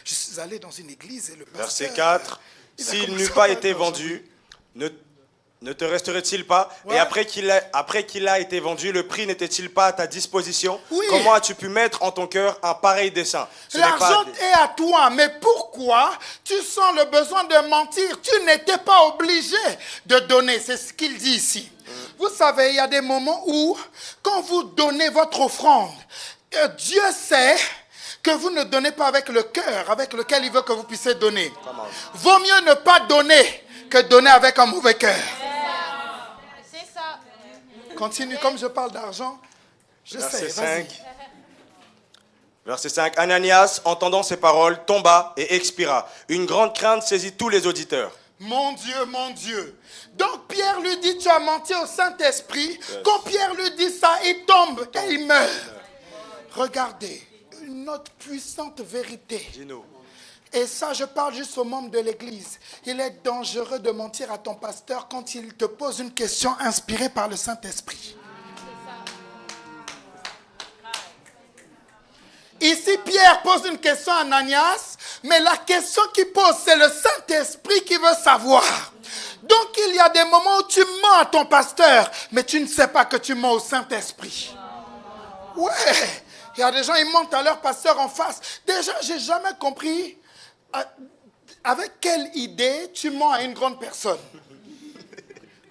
Speaker 1: Je suis allé dans une église et le pasteur...
Speaker 2: Verset 4. S'il n'eût pas été vendu, ne te resterait-il pas?
Speaker 1: Ouais.
Speaker 2: Et après qu'il a été vendu, le prix n'était-il pas à ta disposition?
Speaker 1: Oui.
Speaker 2: Comment as-tu pu mettre en ton cœur un pareil dessein?
Speaker 1: L'argent est à toi, mais pourquoi tu sens le besoin de mentir? Tu n'étais pas obligé de donner, c'est ce qu'il dit ici. Vous savez, il y a des moments où, quand vous donnez votre offrande, Dieu sait que vous ne donnez pas avec le cœur avec lequel il veut que vous puissiez donner. Vaut mieux ne pas donner que donner avec un mauvais cœur.
Speaker 3: C'est ça.
Speaker 1: Continue, comme je parle d'argent, je sais,
Speaker 2: Verset
Speaker 1: vas-y.
Speaker 2: 5. Verset 5. Ananias, entendant ces paroles, tomba et expira. Une grande crainte saisit tous les auditeurs.
Speaker 1: Mon Dieu, mon Dieu. Donc Pierre lui dit, tu as menti au Saint-Esprit.
Speaker 2: Yes.
Speaker 1: Quand Pierre lui dit ça, il tombe et il meurt. Regardez, une autre puissante vérité.
Speaker 2: Dis-nous.
Speaker 1: Et ça, je parle juste aux membres de l'Église. Il est dangereux de mentir à ton pasteur quand il te pose une question inspirée par le Saint-Esprit. Ici, Pierre pose une question à Ananias, mais la question qu'il pose, c'est le Saint-Esprit qui veut savoir. Donc, il y a des moments où tu mens à ton pasteur, mais tu ne sais pas que tu mens au Saint-Esprit. Ouais, il y a des gens, ils mentent à leur pasteur en face. Déjà, j'ai jamais compris avec quelle idée tu mens à une grande personne.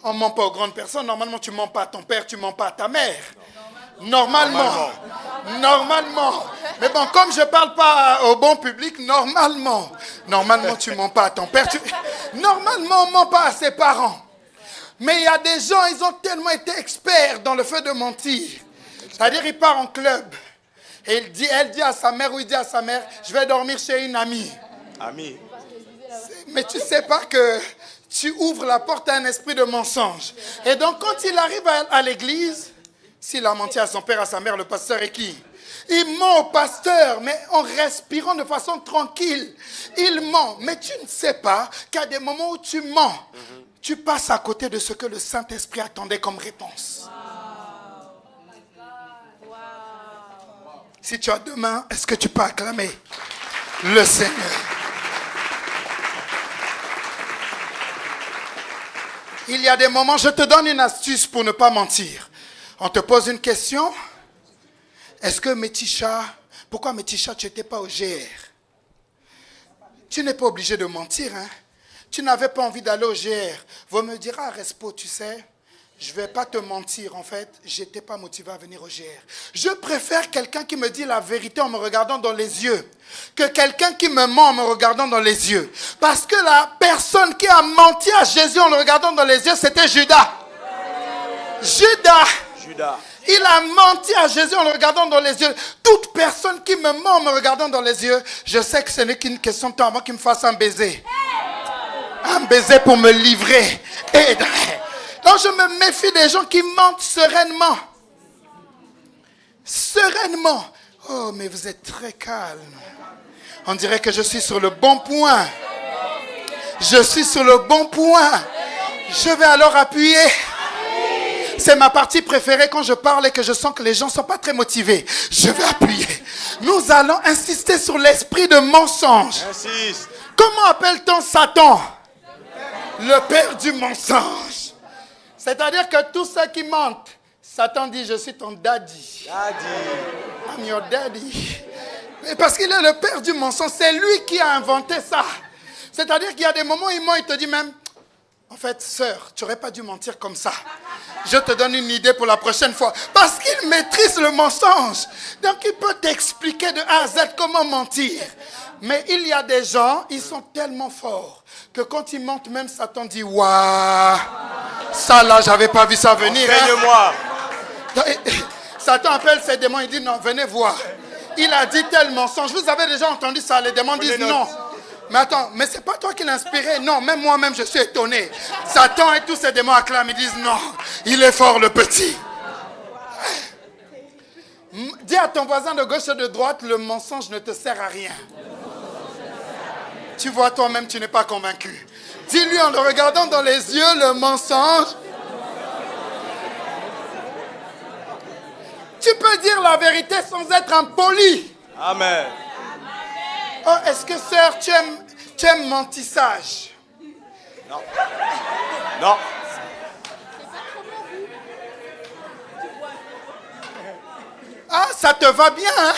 Speaker 1: On ne ment pas aux grandes personnes. Normalement, tu ne mens pas à ton père, tu ne mens pas à ta mère. Normalement. Mais bon, comme je ne parle pas au bon public, normalement, tu ne mens pas à ton père. Normalement, on ne ment pas à ses parents. Mais il y a des gens, ils ont tellement été experts dans le fait de mentir. C'est-à-dire, il part en club. Et elle dit à sa mère, ou il dit à sa mère, je vais dormir chez une amie.
Speaker 2: Ami.
Speaker 1: Mais tu ne sais pas que tu ouvres la porte à un esprit de mensonge. Et donc, quand il arrive à l'église, s'il a menti à son père, à sa mère, le pasteur est qui? Il ment au pasteur, mais en respirant de façon tranquille. Il ment. Mais tu ne sais pas qu'à des moments où tu mens, tu passes à côté de ce que le Saint-Esprit attendait comme réponse. Si tu as deux mains, est-ce que tu peux acclamer le Seigneur? Il y a des moments, je te donne une astuce pour ne pas mentir. On te pose une question. Est-ce que Métisha, pourquoi Métisha, tu n'étais pas au GR? Tu n'es pas obligé de mentir, hein? Tu n'avais pas envie d'aller au GR. Vous me direz, ah, Respo, tu sais, je ne vais pas te mentir, en fait, je n'étais pas motivé à venir au GR. Je préfère quelqu'un qui me dit la vérité en me regardant dans les yeux que quelqu'un qui me ment en me regardant dans les yeux. Parce que la personne qui a menti à Jésus en le regardant dans les yeux, c'était Judas. Judas. Il a menti à Jésus en le regardant dans les yeux. Toute personne qui me ment en me regardant dans les yeux, je sais que ce n'est qu'une question de temps avant qu'il me fasse un baiser. Un baiser pour me livrer. Et donc je me méfie des gens qui mentent sereinement. Sereinement. Oh, mais vous êtes très calme. On dirait que je suis sur le bon point. Je suis sur le bon point. Je vais alors appuyer. C'est ma partie préférée quand je parle et que je sens que les gens ne sont pas très motivés. Je vais appuyer. Nous allons insister sur l'esprit de mensonge.
Speaker 2: Insiste.
Speaker 1: Comment appelle-t-on Satan? Le père du mensonge. C'est-à-dire que tous ceux qui mentent, Satan dit, je suis ton daddy. I'm your daddy. Et parce qu'il est le père du mensonge, c'est lui qui a inventé ça. C'est-à-dire qu'il y a des moments où il ment, il te dit même, en fait, sœur, tu n'aurais pas dû mentir comme ça. Je te donne une idée pour la prochaine fois. Parce qu'il maîtrise le mensonge. Donc, il peut t'expliquer de A à Z comment mentir. Mais il y a des gens, ils sont tellement forts que quand ils mentent, même Satan dit, waouh, ça là, j'avais pas vu ça venir.
Speaker 2: Enseigne-moi.
Speaker 1: Satan appelle ses démons, il dit, non, venez voir. Il a dit tel mensonge. Vous avez déjà entendu ça, les démons disent non. Mais attends, mais c'est pas toi qui l'as inspiré. Non, même moi-même, je suis étonné. Satan et tous ses démons acclament. Ils disent non, il est fort le petit. Dis à ton voisin de gauche et de droite, le mensonge ne te sert à rien. Tu vois, toi-même, tu n'es pas convaincu. Dis-lui en le regardant dans les yeux, le mensonge. Tu peux dire la vérité sans être impoli.
Speaker 2: Amen.
Speaker 1: Oh, est-ce que sœur, tu aimes mentissage?
Speaker 2: Non. Non.
Speaker 1: Ah, ça te va bien, hein?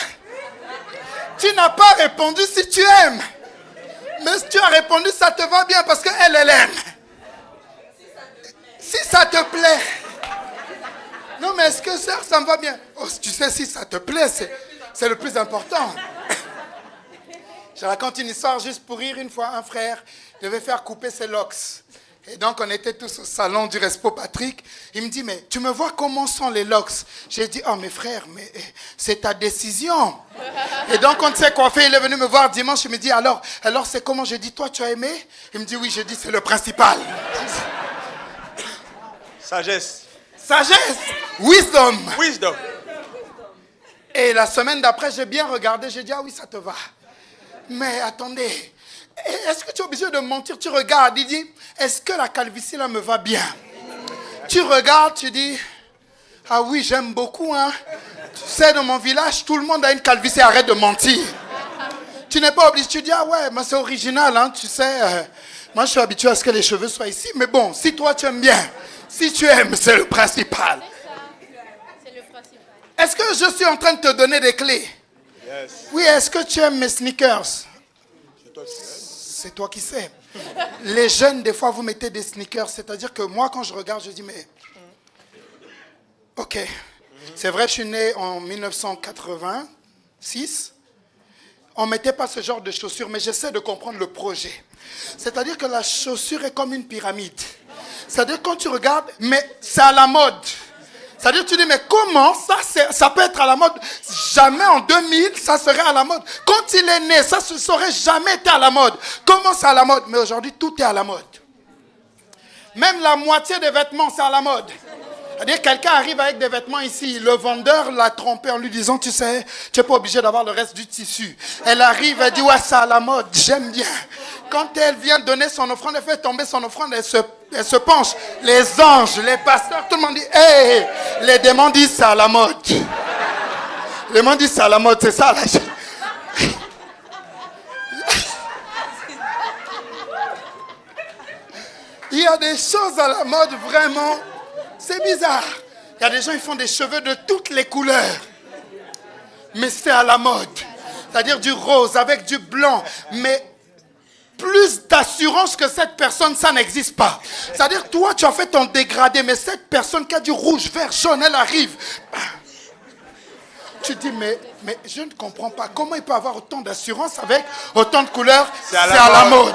Speaker 1: Tu n'as pas répondu si tu aimes. Mais si tu as répondu, ça te va bien parce qu'elle aime. Si ça te plaît. Non, mais est-ce que ça me va bien? Oh, tu sais, si ça te plaît, c'est le plus important. Je raconte une histoire juste pour rire. Une fois, un frère devait faire couper ses locks. Et donc, on était tous au salon du Respo Patrick. Il me dit, mais tu me vois comment sont les locks? J'ai dit, oh, mes frères, mais c'est ta décision. Et donc, on ne sait quoi faire. Il est venu me voir dimanche. Il me dit, alors c'est comment? J'ai dit, toi, tu as aimé? Il me dit, oui. J'ai dit, c'est le principal.
Speaker 2: Sagesse.
Speaker 1: Sagesse. Wisdom.
Speaker 2: Wisdom.
Speaker 1: Et la semaine d'après, j'ai bien regardé. J'ai dit, ah oui, ça te va. Mais attendez, est-ce que tu es obligé de mentir? Tu regardes, il dit, est-ce que la calvitie là me va bien? Tu regardes, tu dis, ah oui, j'aime beaucoup, hein. Tu sais, dans mon village, tout le monde a une calvitie, arrête de mentir. Tu n'es pas obligé, tu dis, ah ouais, mais c'est original, hein, tu sais. Moi, je suis habitué à ce que les cheveux soient ici, mais bon, si toi tu aimes bien, si tu aimes, c'est le principal.
Speaker 3: C'est le principal.
Speaker 1: Est-ce que je suis en train de te donner des clés?
Speaker 2: Yes.
Speaker 1: Oui, est-ce que tu aimes mes sneakers? C'est toi qui sais. Les jeunes, des fois, vous mettez des sneakers. C'est-à-dire que moi, quand je regarde, je dis, mais... Ok. C'est vrai, je suis né en 1986. On ne mettait pas ce genre de chaussures, mais j'essaie de comprendre le projet. C'est-à-dire que la chaussure est comme une pyramide. C'est-à-dire quand tu regardes, mais c'est à la mode. C'est-à-dire tu dis, mais comment ça peut être à la mode? Jamais en 2000, ça serait à la mode. Quand il est né, ça ne serait jamais été à la mode. Comment c'est à la mode? Mais aujourd'hui, tout est à la mode. Même la moitié des vêtements, c'est à la mode. C'est-à-dire quelqu'un arrive avec des vêtements ici, le vendeur l'a trompé en lui disant, tu sais, tu n'es pas obligé d'avoir le reste du tissu. Elle arrive, elle dit, ouais, c'est à la mode, j'aime bien. Quand elle vient donner son offrande, elle fait tomber son offrande, elle se penche. Les anges, les pasteurs, tout le monde dit, hey, les démons disent c'est à la mode. Les démons disent c'est à la mode, c'est ça là. Il y a des choses à la mode vraiment, c'est bizarre. Il y a des gens qui font des cheveux de toutes les couleurs. Mais c'est à la mode. C'est-à-dire du rose avec du blanc. Mais plus d'assurance que cette personne, ça n'existe pas. C'est-à-dire, toi, tu as fait ton dégradé, mais cette personne qui a du rouge, vert, jaune, elle arrive. Tu dis, mais je ne comprends pas. Comment il peut avoir autant d'assurance avec autant de couleurs? C'est à la mode.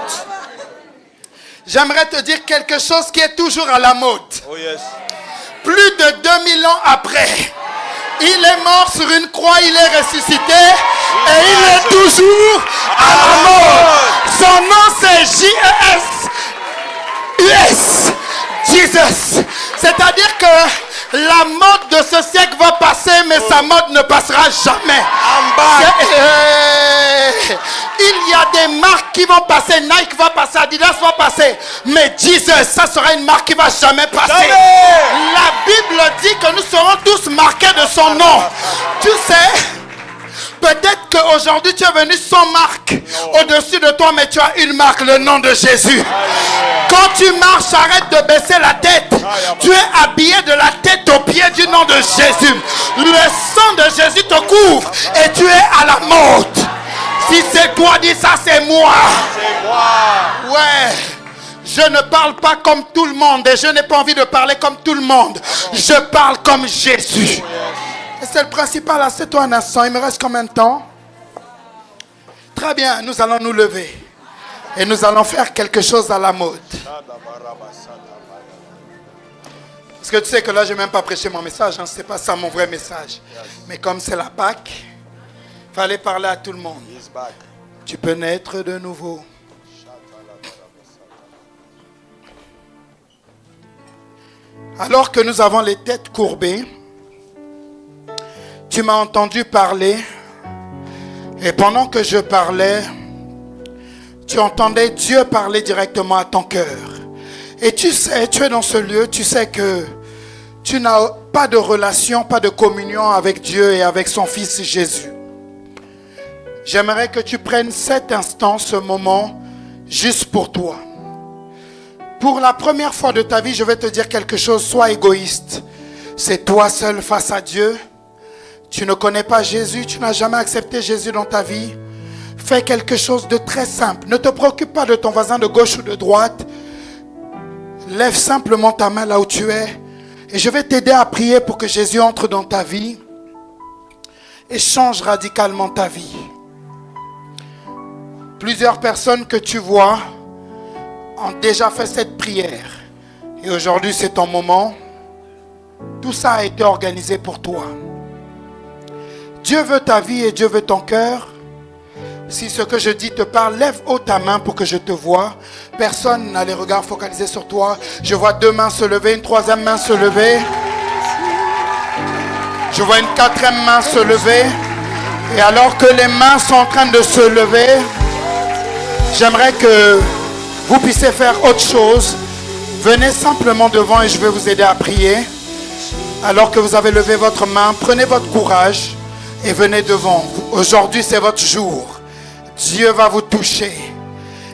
Speaker 1: J'aimerais te dire quelque chose qui est toujours à la mode.
Speaker 2: Oh yes.
Speaker 1: Plus de 2000 ans après, il est mort sur une croix, il est ressuscité et il est toujours à la mode. Son nom c'est J-E-S-U-S. Jesus. C'est-à-dire que la mode de ce siècle va passer, mais sa mode ne passera jamais. Il y a des marques qui vont passer, Nike va passer, Adidas va passer. Mais Jesus, ça sera une marque qui va jamais passer.
Speaker 2: Jamais.
Speaker 1: La Bible dit que nous serons tous marqués de son nom. Tu sais, peut-être qu'aujourd'hui tu es venu sans marque au-dessus de toi, mais tu as une marque, le nom de Jésus. Quand tu marches, arrête de baisser la tête. Tu es habillé de la tête aux pieds du nom de Jésus. Le sang de Jésus te couvre et tu es à la mode. Si c'est toi, dis ça, c'est moi.
Speaker 2: C'est moi.
Speaker 1: Ouais. Je ne parle pas comme tout le monde et je n'ai pas envie de parler comme tout le monde. Je parle comme Jésus. Et c'est le principal. Assieds-toi un instant. Il me reste combien de temps? Très bien. Nous allons nous lever. Et nous allons faire quelque chose à la mode. Parce que tu sais que là, je n'ai même pas prêché mon message. Ce n'est pas ça mon vrai message. Mais comme c'est la Pâque, il fallait parler à tout le monde. Tu peux naître de nouveau. Alors que nous avons les têtes courbées, tu m'as entendu parler. Et pendant que je parlais, tu entendais Dieu parler directement à ton cœur. Et tu sais, tu es dans ce lieu, tu sais que tu n'as pas de relation, pas de communion avec Dieu et avec son Fils Jésus. J'aimerais que tu prennes cet instant, ce moment, juste pour toi. Pour la première fois de ta vie, je vais te dire quelque chose, sois égoïste. C'est toi seul face à Dieu. Tu ne connais pas Jésus, tu n'as jamais accepté Jésus dans ta vie. Fais quelque chose de très simple. Ne te préoccupe pas de ton voisin de gauche ou de droite. Lève simplement ta main là où tu es. Et je vais t'aider à prier pour que Jésus entre dans ta vie et change radicalement ta vie. Plusieurs personnes que tu vois ont déjà fait cette prière. Et aujourd'hui, c'est ton moment. Tout ça a été organisé pour toi. Dieu veut ta vie et Dieu veut ton cœur. Si ce que je dis te parle, lève haut ta main pour que je te voie. Personne n'a les regards focalisés sur toi. Je vois 2 mains se lever, une 3e main se lever. Je vois une 4e main se lever. Et alors que les mains sont en train de se lever, j'aimerais que vous puissiez faire autre chose. Venez simplement devant et je vais vous aider à prier. Alors que vous avez levé votre main, prenez votre courage et venez devant. Aujourd'hui, c'est votre jour. Dieu va vous toucher.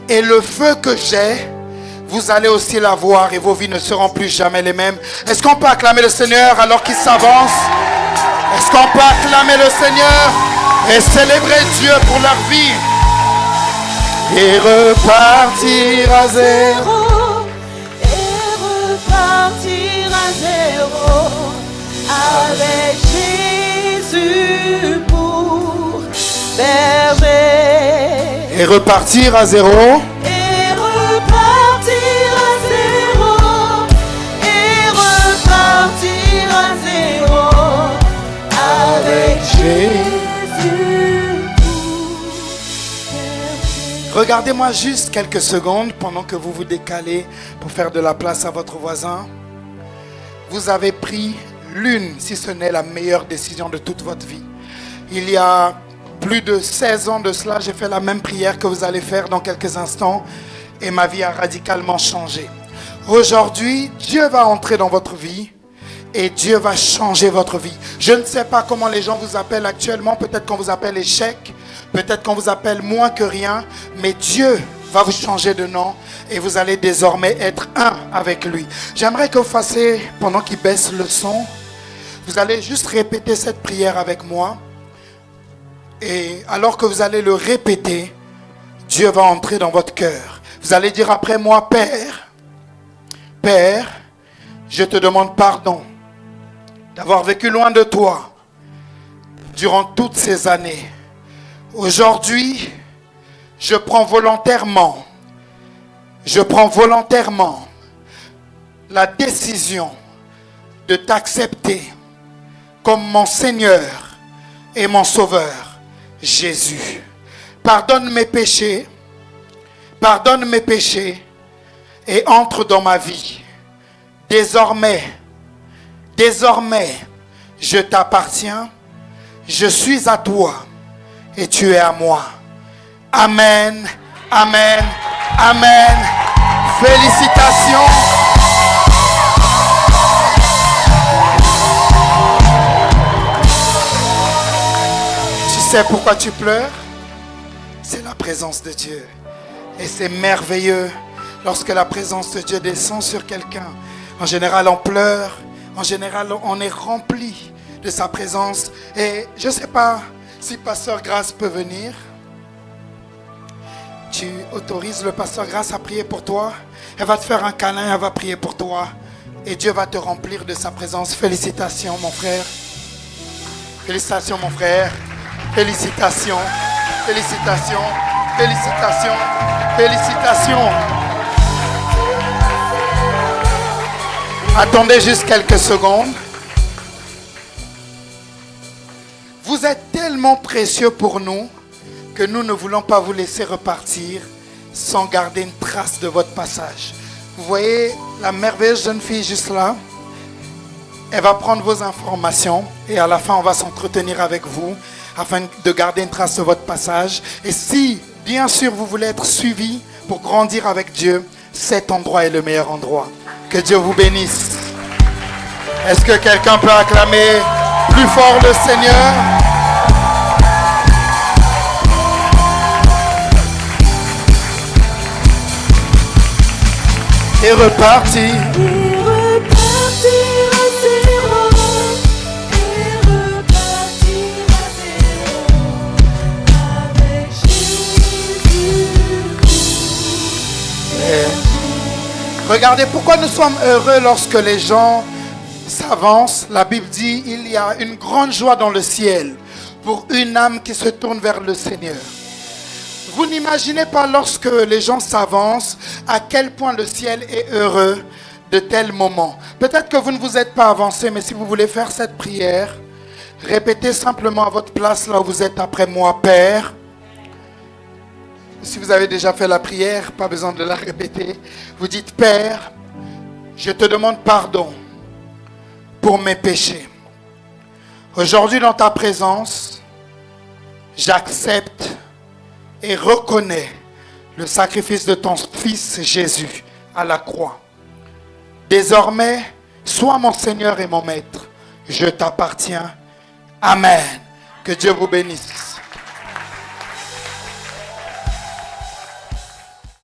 Speaker 1: Et le feu que j'ai, vous allez aussi l'avoir et vos vies ne seront plus jamais les mêmes. Est-ce qu'on peut acclamer le Seigneur alors qu'il s'avance? Est-ce qu'on peut acclamer le Seigneur et célébrer Dieu pour leur vie? Et repartir à zéro.
Speaker 4: Et repartir à zéro. Avec Jésus pour berger.
Speaker 1: Et repartir à zéro.
Speaker 4: Et repartir à zéro. Et repartir à zéro. Avec Jésus pour berger.
Speaker 1: Regardez-moi juste quelques secondes pendant que vous vous décalez pour faire de la place à votre voisin. Vous avez pris l'une, si ce n'est la meilleure décision de toute votre vie. Il y a plus de 16 ans de cela, j'ai fait la même prière que vous allez faire dans quelques instants et ma vie a radicalement changé. Aujourd'hui, Dieu va entrer dans votre vie et Dieu va changer votre vie. Je ne sais pas comment les gens vous appellent actuellement, peut-être qu'on vous appelle échec, peut-être qu'on vous appelle moins que rien, mais Dieu va vous changer de nom et vous allez désormais être un avec lui. J'aimerais que vous fassiez, pendant qu'il baisse le son, vous allez juste répéter cette prière avec moi. Et alors que vous allez le répéter, Dieu va entrer dans votre cœur. Vous allez dire après moi, Père, Père, je te demande pardon d'avoir vécu loin de toi durant toutes ces années. Aujourd'hui, je prends volontairement la décision de t'accepter comme mon Seigneur et mon Sauveur, Jésus. Pardonne mes péchés et entre dans ma vie. Désormais, je t'appartiens, je suis à toi et tu es à moi. Amen. Amen. Amen. Félicitations. Tu sais pourquoi tu pleures? C'est la présence de Dieu. Et c'est merveilleux lorsque la présence de Dieu descend sur quelqu'un. En général, on pleure. En général, on est rempli de sa présence. Et je ne sais pas si Pasteur Grâce peut venir. Tu autorises le Pasteur Grâce à prier pour toi. Elle va te faire un câlin, elle va prier pour toi. Et Dieu va te remplir de sa présence. Félicitations, mon frère. Félicitations, mon frère. Félicitations. Félicitations. Félicitations. Félicitations. Attendez juste quelques secondes. Vous êtes tellement précieux pour nous que nous ne voulons pas vous laisser repartir sans garder une trace de votre passage. Vous voyez la merveilleuse jeune fille juste là? Elle va prendre vos informations et à la fin, on va s'entretenir avec vous afin de garder une trace de votre passage. Et si, bien sûr, vous voulez être suivi pour grandir avec Dieu, cet endroit est le meilleur endroit. Que Dieu vous bénisse. Est-ce que quelqu'un peut acclamer plus fort le Seigneur? Et reparti.
Speaker 4: Et repartir à zéro. Et repartir à zéro. Avec Jésus.
Speaker 1: Regardez pourquoi nous sommes heureux lorsque les gens s'avancent. La Bible dit il y a une grande joie dans le ciel pour une âme qui se tourne vers le Seigneur. Vous n'imaginez pas lorsque les gens s'avancent à quel point le ciel est heureux de tels moments. Peut-être que vous ne vous êtes pas avancé, mais si vous voulez faire cette prière, répétez simplement à votre place là où vous êtes après moi, Père. Si vous avez déjà fait la prière, pas besoin de la répéter. Vous dites, Père, je te demande pardon pour mes péchés. Aujourd'hui, dans ta présence, j'accepte et reconnais le sacrifice de ton Fils Jésus à la croix. Désormais, sois mon Seigneur et mon Maître. Je t'appartiens. Amen. Que Dieu vous bénisse.